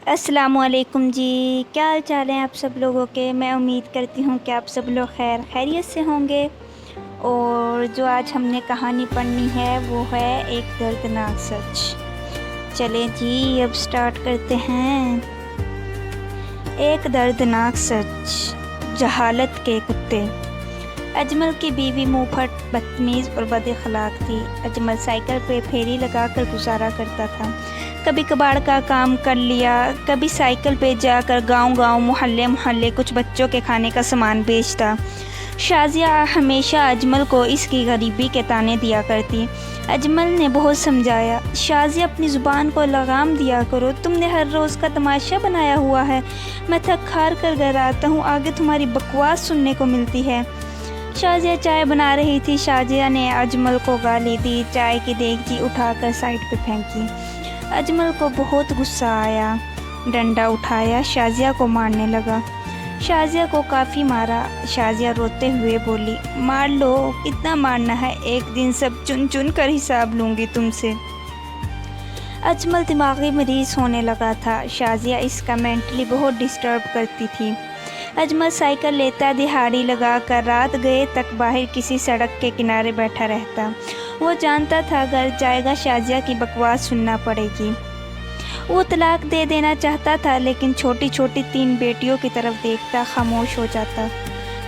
अस्सलाम वालेकुम जी। क्या हाल चाल हैं आप सब लोगों के। मैं उम्मीद करती हूँ कि आप सब लोग खैरियत से होंगे। और जो आज हमने कहानी पढ़नी है वो है एक दर्दनाक सच। चलें जी अब स्टार्ट करते हैं। एक दर्दनाक सच। जहालत के कुत्ते। अजमल की बीवी मुंहफट, बदतमीज़ और बद-अखलाक थी। अजमल साइकिल पे फेरी लगाकर गुजारा करता था। कभी कबाड़ का काम कर लिया, कभी साइकिल पे जाकर गांव-गांव, मोहल्ले-मोहल्ले कुछ बच्चों के खाने का सामान बेचता। शाज़िया हमेशा अजमल को इसकी गरीबी के ताने दिया करती। अजमल ने बहुत समझाया, शाज़िया अपनी ज़ुबान को लगाम दिया करो, तुमने हर रोज़ का तमाशा बनाया हुआ है। मैं थक हार कर घर आता हूँ, आगे तुम्हारी बकवास सुनने को मिलती है। शाज़िया चाय बना रही थी। शाज़िया ने अजमल को गाली दी, चाय की देगची उठाकर साइड पे फेंकी। अजमल को बहुत गुस्सा आया, डंडा उठाया, शाज़िया को मारने लगा। शाज़िया को काफ़ी मारा। शाज़िया रोते हुए बोली, मार लो, कितना मारना है, एक दिन सब चुन चुन कर हिसाब लूँगी तुमसे। अजमल दिमागी मरीज़ होने लगा था। शाज़िया इसका मेंटली बहुत डिस्टर्ब करती थी। अजमल साइकिल लेता, दिहाड़ी लगाकर रात गए तक बाहर किसी सड़क के किनारे बैठा रहता। वो जानता था घर जाएगा शाज़िया की बकवास सुनना पड़ेगी। वो तलाक दे देना चाहता था, लेकिन छोटी छोटी 3 बेटियों की तरफ देखता खामोश हो जाता।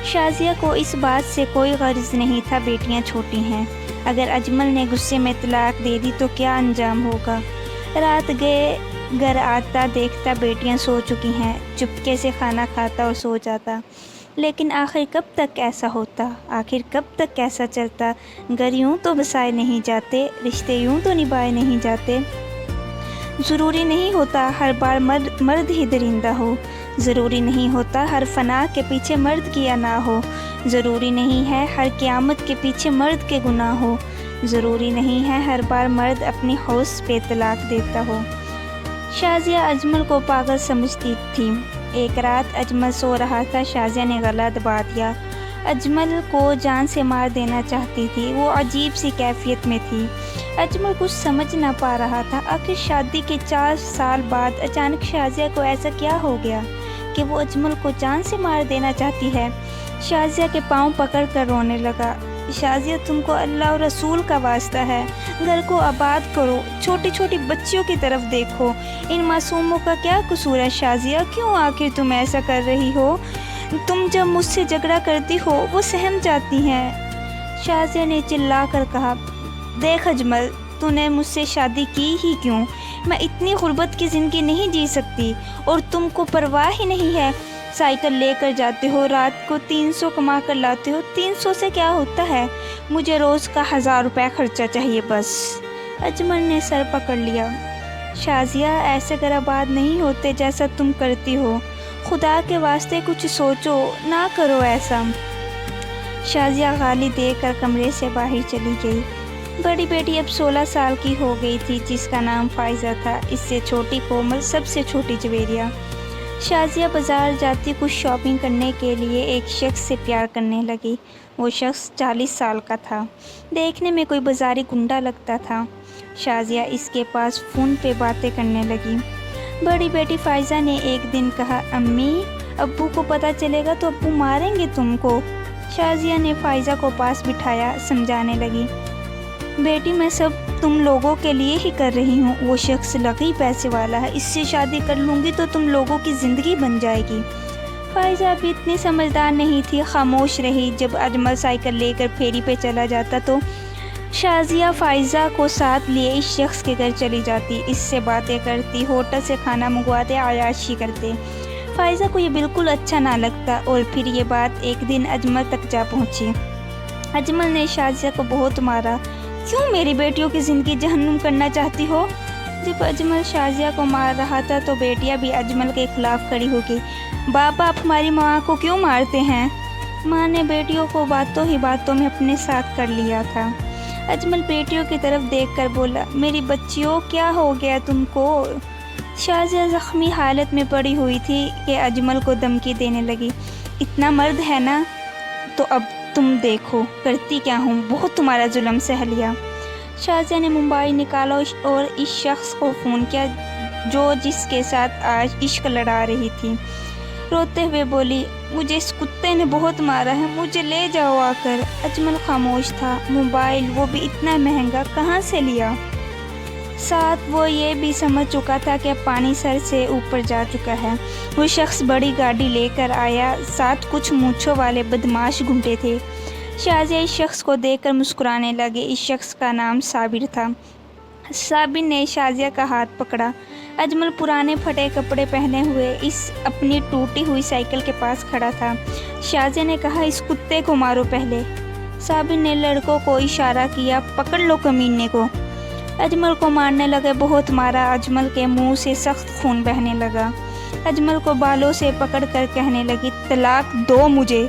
शाज़िया को इस बात से कोई गर्ज नहीं था, बेटियां छोटी हैं। अगर अजमल ने गुस्से में तलाक दे दी तो क्या अंजाम होगा। रात गए घर आता, देखता बेटियां सो चुकी हैं, चुपके से खाना खाता और सो जाता। लेकिन आखिर कब तक ऐसा होता, आखिर कब तक ऐसा चलता। घर यूँ तो बसाए नहीं जाते, रिश्ते यूँ तो निभाए नहीं जाते। ज़रूरी नहीं होता हर बार मर्द ही दरिंदा हो। ज़रूरी नहीं होता हर फना के पीछे मर्द की अना हो। ज़रूरी नहीं है हर क़यामत के पीछे मर्द के गुनाह हो। ज़रूरी नहीं है हर बार मर्द अपनी हौस पे तलाक देता हो। शाज़िया अजमल को पागल समझती थी। एक रात अजमल सो रहा था, शाज़िया ने गला दबा दिया। अजमल को जान से मार देना चाहती थी। वो अजीब सी कैफियत में थी। अजमल कुछ समझ ना पा रहा था। आखिर शादी के 4 साल बाद अचानक शाज़िया को ऐसा क्या हो गया कि वो अजमल को जान से मार देना चाहती है। शाज़िया के पाँव पकड़ कर रोने लगा। शाज़िया, तुमको अल्लाह और रसूल का वास्ता है, घर को आबाद करो, छोटी छोटी बच्चियों की तरफ देखो, इन मासूमों का क्या कसूर है। शाज़िया, क्यों आखिर तुम ऐसा कर रही हो। तुम जब मुझसे झगड़ा करती हो वो सहम जाती हैं। शाज़िया ने चिल्ला कर कहा, देख अजमल, तूने मुझसे शादी की ही क्यों। मैं इतनी गुर्बत की ज़िंदगी नहीं जी सकती, और तुमको परवाह ही नहीं है। साइकिल लेकर जाते हो, रात को 300 कमा कर लाते हो। 300 से क्या होता है, मुझे रोज़ का 1000 रुपये खर्चा चाहिए बस। अजमल ने सर पकड़ लिया। शाज़िया, ऐसे घर आबाद नहीं होते जैसा तुम करती हो। खुदा के वास्ते कुछ सोचो, ना करो ऐसा। शाज़िया गाली देकर कमरे से बाहर चली गई। बड़ी बेटी अब 16 साल की हो गई थी, जिसका नाम फ़ाइज़ा था। इससे छोटी कोमल, सबसे छोटी जवेरिया। शाज़िया बाज़ार जाती कुछ शॉपिंग करने के लिए एक शख्स से प्यार करने लगी। वो शख्स 40 साल का था, देखने में कोई बाज़ारी गुंडा लगता था। शाज़िया इसके पास फ़ोन पे बातें करने लगी। बड़ी बेटी फ़ाइज़ा ने एक दिन कहा, अम्मी, अब्बू को पता चलेगा तो अब्बू मारेंगे तुमको। शाज़िया ने फ़ाइज़ा को पास बिठाया, समझाने लगी, बेटी मैं सब तुम लोगों के लिए ही कर रही हूँ। वो शख्स लगी पैसे वाला है, इससे शादी कर लूँगी तो तुम लोगों की ज़िंदगी बन जाएगी। फ़ाइज़ा अभी इतनी समझदार नहीं थी, खामोश रही। जब अजमल साइकिल लेकर फेरी पे चला जाता तो शाज़िया फ़ाइज़ा को साथ लिए इस शख्स के घर चली जाती, इससे बातें करती, होटल से खाना मंगवाते, आयाशी करते। फ़ाइज़ा को ये बिल्कुल अच्छा ना लगता। और फिर ये बात एक दिन अजमल तक जा पहुँची। अजमल ने शाज़िया को बहुत मारा। क्यों मेरी बेटियों की ज़िंदगी जहन्नुम करना चाहती हो। जब अजमल शाज़िया को मार रहा था तो बेटियां भी अजमल के ख़िलाफ़ खड़ी हो गई। बाप, आप हमारी माँ को क्यों मारते हैं। माँ ने बेटियों को बातों ही बातों में अपने साथ कर लिया था। अजमल बेटियों की तरफ देखकर बोला, मेरी बच्चियों, क्या हो गया तुमको। शाज़िया ज़ख्मी हालत में पड़ी हुई थी कि अजमल को धमकी देने लगी, इतना मर्द है ना तो अब तुम देखो करती क्या हूँ, बहुत तुम्हारा जुल्म सह लिया। शाज़िया ने मोबाइल निकाला और इस शख्स को फ़ोन किया जो जिसके साथ आज इश्क लड़ा रही थी। रोते हुए बोली, मुझे इस कुत्ते ने बहुत मारा है, मुझे ले जाओ आकर। अजमल खामोश था। मोबाइल, वो भी इतना महंगा, कहाँ से लिया? साथ वो ये भी समझ चुका था कि अब पानी सर से ऊपर जा चुका है। वो शख्स बड़ी गाड़ी लेकर आया, साथ कुछ मूंछों वाले बदमाश घूमते थे। शाजिया इस शख्स को देखकर मुस्कुराने लगे। इस शख्स का नाम साबिर था। साबिर ने शाजिया का हाथ पकड़ा। अजमल पुराने फटे कपड़े पहने हुए इस अपनी टूटी हुई साइकिल के पास खड़ा था। शाजिया ने कहा, इस कुत्ते को मारो पहले। साबिर ने लड़कों को इशारा किया, पकड़ लो कमीने को। अजमल को मारने लगे, बहुत मारा। अजमल के मुंह से सख्त खून बहने लगा। अजमल को बालों से पकड़कर कहने लगी, तलाक दो मुझे।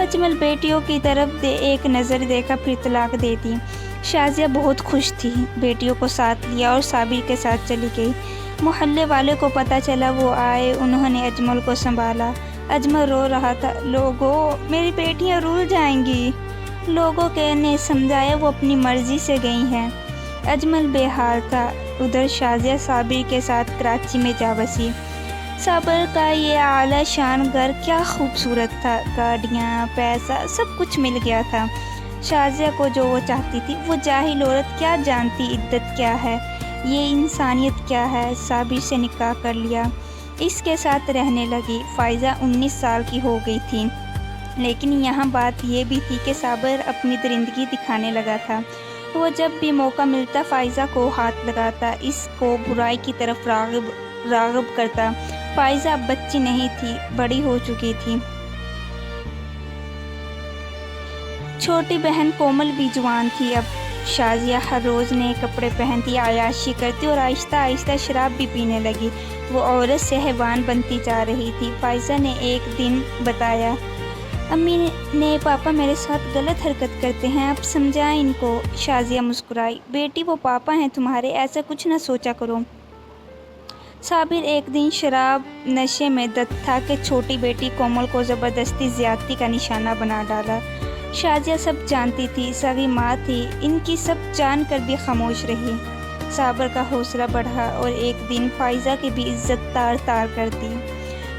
अजमल बेटियों की तरफ एक नज़र देखा, फिर तलाक दे दी। शाजिया बहुत खुश थी। बेटियों को साथ लिया और साबिर के साथ चली गई। मोहल्ले वाले को पता चला, वो आए, उन्होंने अजमल को संभाला। अजमल रो रहा था, लोगों, मेरी बेटियां रुल जाएंगी। लोगों के ने समझाया, वो अपनी मर्जी से गई हैं। अजमल बेहाल था। उधर शाजिया साबिर के साथ कराची में जा बसी। साबिर का ये आला शान घर क्या खूबसूरत था। गाड़ियाँ, पैसा, सब कुछ मिल गया था। शाजिया को जो वो चाहती थी। वो जाहिल औरत क्या जानती इद्दत क्या है, ये इंसानियत क्या है। साबिर से निकाह कर लिया, इसके साथ रहने लगी। फ़ाइज़ा 19 साल की हो गई थी। लेकिन यहाँ बात ये भी थी कि साबिर अपनी दरिंदगी दिखाने लगा था। वो जब भी मौका मिलता फ़ाइज़ा को हाथ लगाता, इसको बुराई की तरफ राग़िब करता। फ़ाइज़ा अब बच्ची नहीं थी, बड़ी हो चुकी थी। छोटी बहन कोमल भी जवान थी। अब शाजिया हर रोज़ नए कपड़े पहनती, अय्याशी करती और आहिस्ता आहिस्ता शराब भी पीने लगी। वो औरत से हैवान बनती जा रही थी। फ़ाइज़ा ने एक दिन बताया, अम्मी ने पापा मेरे साथ गलत हरकत करते हैं, आप समझाएं इनको। शाजिया मुस्कुराई, बेटी वो पापा हैं तुम्हारे, ऐसा कुछ ना सोचा करो। साबिर एक दिन शराब नशे में धत था कि छोटी बेटी कोमल को ज़बरदस्ती ज़्यादती का निशाना बना डाला। शाजिया सब जानती थी, सगी माँ थी, इनकी सब जानकर भी खामोश रही। साबिर का हौसला बढ़ा और एक दिन फ़ाइज़ा की भी इज्जत तार तार कर दी।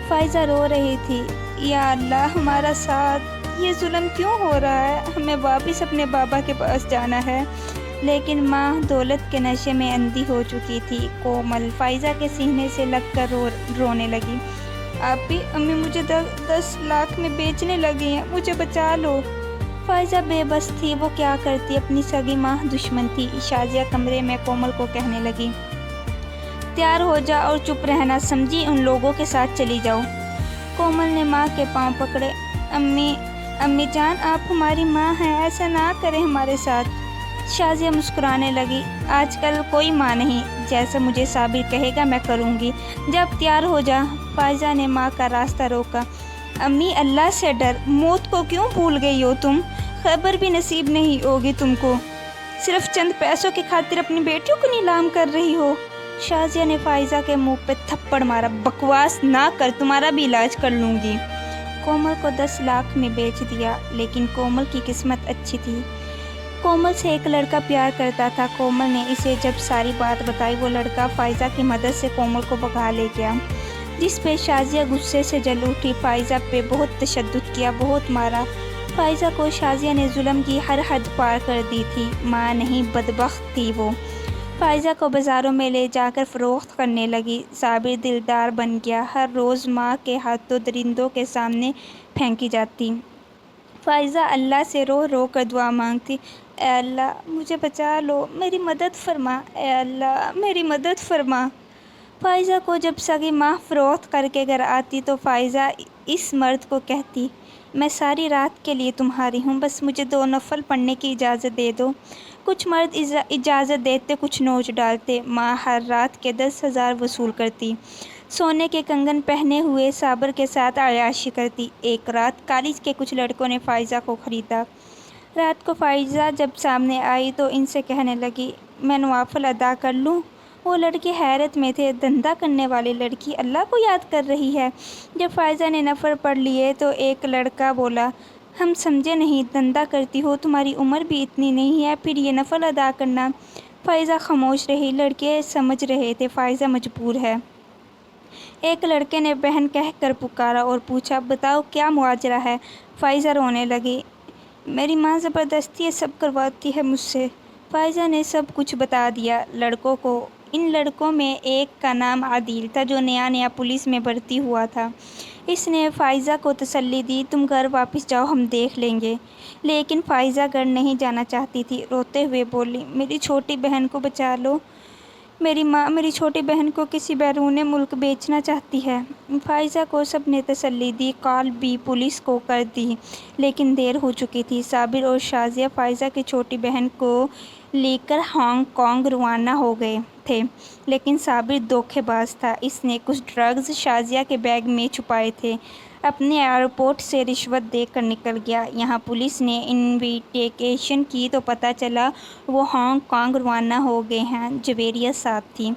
फ़ाइज़ा रो रही थी, या अल्लाह हमारा साथ, ये जुल्म क्यों हो रहा है, हमें वापस अपने बाबा के पास जाना है। लेकिन माँ दौलत के नशे में अंधी हो चुकी थी। कोमल फ़ाइज़ा के सीने से लगकर रोने लगी, आप भी अम्मी मुझे 10 लाख में बेचने लगी हैं, मुझे बचा लो। फ़ाइज़ा बेबस थी, वो क्या करती, अपनी सगी माँ दुश्मन थी। शाजिया कमरे में कोमल को कहने लगी, तैयार हो जा और चुप रहना, समझी, उन लोगों के साथ चली जाओ। कोमल ने माँ के पांव पकड़े, अम्मी जान, आप हमारी माँ हैं, ऐसा ना करें हमारे साथ। शाजिया मुस्कुराने लगी, आजकल कोई माँ नहीं, जैसा मुझे साबिर कहेगा मैं करूँगी, जब तैयार हो जा। फ़ाइज़ा ने माँ का रास्ता रोका, अम्मी अल्लाह से डर, मौत को क्यों भूल गई हो तुम, खबर भी नसीब नहीं होगी तुमको, सिर्फ चंद पैसों की खातिर अपनी बेटियों को नीलाम कर रही हो। शाजिया ने फ़ाइज़ा के मुंह पे थप्पड़ मारा, बकवास ना कर, तुम्हारा भी इलाज कर लूँगी। कोमल को 10 लाख में बेच दिया। लेकिन कोमल की किस्मत अच्छी थी। कोमल से एक लड़का प्यार करता था। कोमल ने इसे जब सारी बात बताई, वो लड़का फ़ाइज़ा की मदद से कोमल को भगा ले गया, जिस पे शाजिया गुस्से से जल उठी। फ़ाइज़ा पे बहुत तशद्दुद किया, बहुत मारा। फ़ाइज़ा को शाजिया ने जुल्म की हर हद पार कर दी थी। माँ नहीं, बदबख्त थी वो। फ़ाइज़ा को बाज़ारों में ले जाकर फ़रोख्त करने लगी। साबिर दिलदार बन गया। हर रोज़ माँ के हाथों दरिंदों के सामने फेंकी जाती। फ़ाइज़ा अल्लाह से रो रो कर दुआ मांगती, ए अल्लाह मुझे बचा लो, मेरी मदद फरमा, ए अल्लाह मेरी मदद फरमा। फ़ाइज़ा को जब सगी माँ फ़रोख्त करके घर आती तो फ़ाइज़ा इस मर्द को कहती, मैं सारी रात के लिए तुम्हारी हूँ, बस मुझे 2 नफल पढ़ने की इजाज़त दे दो। कुछ मर्द इजाज़त देते, कुछ नोच डालते। माँ हर रात के 10,000 वसूल करती। सोने के कंगन पहने हुए साबिर के साथ अय्याशी करती। एक रात कॉलेज के कुछ लड़कों ने फ़ाइज़ा को ख़रीदा। रात को फ़ाइज़ा जब सामने आई तो इनसे कहने लगी, मैं नवाफिल अदा कर लूँ। वो लड़के हैरत में थे, धंधा करने वाली लड़की अल्लाह को याद कर रही है। जब फ़ाइज़ा ने नफ़ल पढ़ लिए तो एक लड़का बोला, हम समझे नहीं, धंधा करती हो, तुम्हारी उम्र भी इतनी नहीं है, फिर ये नफ़ल अदा करना। فائزہ خاموش رہی۔ لڑکے سمجھ رہے تھے فائزہ مجبور ہے۔ ایک لڑکے نے بہن کہہ کر پکارا اور پوچھا، بتاؤ کیا ماجرا ہے؟ فائزہ رونے لگی۔ میری ماں زبردستی یہ سب کرواتی ہے مجھ سے۔ فائزہ نے سب کچھ بتا دیا لڑکوں کو۔ ان لڑکوں میں ایک کا نام عادل تھا جو نیا پولیس میں بھرتی ہوا تھا۔ اس نے فائزہ کو تسلی دی، تم گھر واپس جاؤ، ہم دیکھ لیں گے۔ لیکن فائزہ گھر نہیں جانا چاہتی تھی۔ روتے ہوئے بولی، میری چھوٹی بہن کو بچا لو، میری ماں میری چھوٹی بہن کو کسی بیرون ملک بھیجنا چاہتی ہے۔ فائزہ کو سب نے تسلی دی، کال بھی پولیس کو کر دی، لیکن دیر ہو چکی تھی۔ صابر اور شازیہ فائزہ کی چھوٹی بہن کو لے کر ہانگ کانگ روانہ ہو گئے تھے، لیکن صابر دھوکے باز تھا۔ اس نے کچھ ڈرگز شازیہ کے بیگ میں چھپائے تھے۔ اپنے ایئرپورٹ سے رشوت دے کر نکل گیا۔ یہاں پولیس نے انویسٹیگیشن کی تو پتہ چلا وہ ہانگ کانگ روانہ ہو گئے ہیں۔ جویریہ ساتھ تھی۔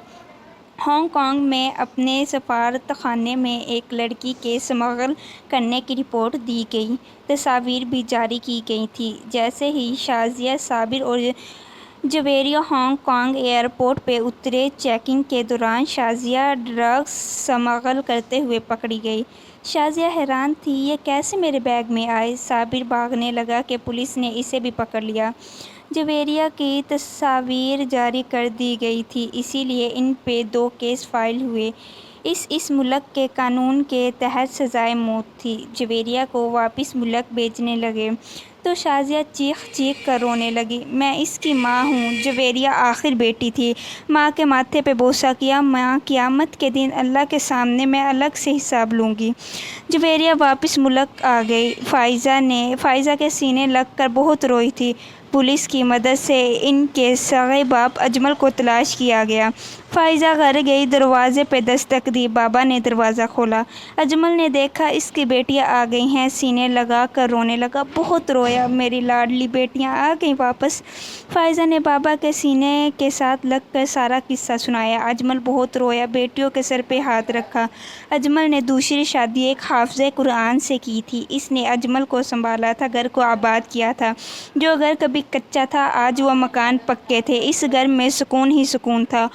ہانگ کانگ میں اپنے سفارت خانے میں ایک لڑکی کے اسمگل کرنے کی رپورٹ دی گئی۔ تصاویر بھی جاری کی گئی تھیں۔ جیسے ہی شازیہ، صابر اور جویریہ ہانگ کانگ ایئرپورٹ پہ اترے، چیکنگ کے دوران شازیہ ڈرگس اسمگل کرتے ہوئے پکڑی گئی۔ شازیہ حیران تھی، یہ کیسے میرے بیگ میں آئے؟ صابر بھاگنے لگا کہ پولیس نے اسے بھی پکڑ لیا۔ جویریہ کی تصاویر جاری کر دی گئی تھیں، اسی لیے ان پہ 2 کیس فائل ہوئے۔ اس ملک کے قانون کے تحت سزائے موت تھی۔ جویریہ کو واپس ملک بھیجنے لگے تو شازیہ چیخ کر رونے لگی، میں اس کی ماں ہوں۔ جویریہ آخر بیٹی تھی۔ ماں کے ماتھے پہ بوسہ کیا، ماں قیامت کے دن اللہ کے سامنے میں الگ سے حساب لوں گی۔ جویریہ واپس ملک آ گئی۔ فائزہ کے سینے لگ کر بہت روئی تھی۔ پولیس کی مدد سے ان کے سگے باپ اجمل کو تلاش کیا گیا۔ فائزہ گھر گئی، دروازے پہ دستک دی، بابا نے دروازہ کھولا۔ اجمل نے دیکھا اس کی بیٹیاں آ گئی ہیں، سینے لگا کر رونے لگا، بہت رویا، میری لاڈلی بیٹیاں آ گئیں واپس۔ فائزہ نے بابا کے سینے کے ساتھ لگ کر سارا قصہ سنایا۔ اجمل بہت رویا، بیٹیوں کے سر پہ ہاتھ رکھا۔ اجمل نے دوسری شادی ایک حافظ قرآن سے کی تھی۔ اس نے اجمل کو سنبھالا تھا، گھر کو آباد کیا تھا۔ جو گھر کبھی کچا تھا آج وہ مکان پکے تھے۔ اس گھر میں سکون ہی سکون تھا۔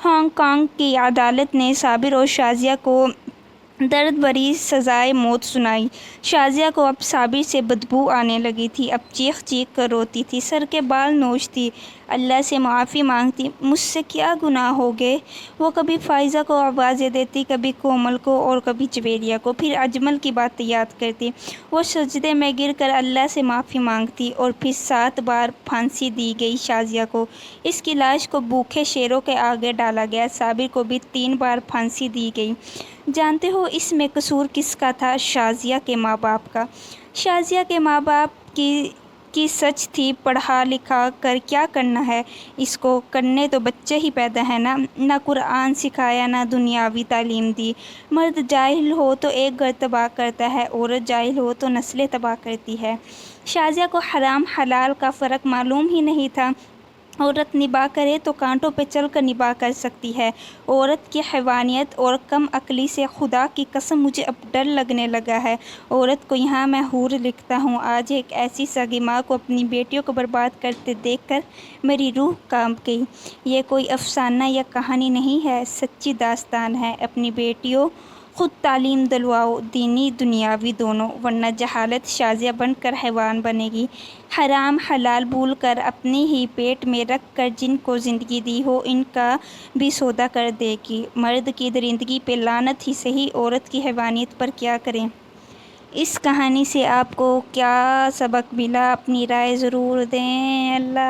ہانگ کانگ کی عدالت نے صابر اور شازیہ کو درد بھری سزائے موت سنائی۔ شازیہ کو اب صابر سے بدبو آنے لگی تھی، اب چیخ کر روتی تھی، سر کے بال نوچتی، اللہ سے معافی مانگتی، مجھ سے کیا گناہ ہو گئے؟ وہ کبھی فائزہ کو آوازیں دیتی، کبھی کومل کو اور کبھی جویریہ کو، پھر اجمل کی باتیں یاد کرتی۔ وہ سجدے میں گر کر اللہ سے معافی مانگتی، اور پھر 7 بار پھانسی دی گئی شازیہ کو۔ اس کی لاش کو بھوکے شیروں کے آگے ڈالا گیا۔ صابر کو بھی 3 بار پھانسی دی گئی۔ جانتے ہو اس میں قصور کس کا تھا؟ شازیہ کے ماں باپ کا۔ شازیہ کے ماں باپ کی سچ تھی، پڑھا لکھا کر کیا کرنا ہے اس کو، کرنے تو بچے ہی پیدا ہیں نا۔ نہ قرآن سکھایا، نہ دنیاوی تعلیم دی۔ مرد جاہل ہو تو ایک گھر تباہ کرتا ہے، عورت جاہل ہو تو نسلیں تباہ کرتی ہے۔ شازیہ کو حرام حلال کا فرق معلوم ہی نہیں تھا۔ عورت نباہ کرے تو کانٹوں پہ چل کر نباہ کر سکتی ہے۔ عورت کی حیوانیت اور کم عقلی سے خدا کی قسم مجھے اب ڈر لگنے لگا ہے۔ عورت کو یہاں میں حور لکھتا ہوں۔ آج ایک ایسی سگی ماں کو اپنی بیٹیوں کو برباد کرتے دیکھ کر میری روح کانپ گئی۔ یہ کوئی افسانہ یا کہانی نہیں ہے، سچی داستان ہے۔ اپنی بیٹیوں خود تعلیم دلواؤ، دینی دنیاوی دونوں، ورنہ جہالت شازیہ بن کر حیوان بنے گی۔ حرام حلال بھول کر اپنے ہی پیٹ میں رکھ کر جن کو زندگی دی ہو ان کا بھی سودا کر دے گی۔ مرد کی درندگی پہ لعنت ہی سہی، عورت کی حیوانیت پر کیا کریں؟ اس کہانی سے آپ کو کیا سبق ملا؟ اپنی رائے ضرور دیں۔ اللہ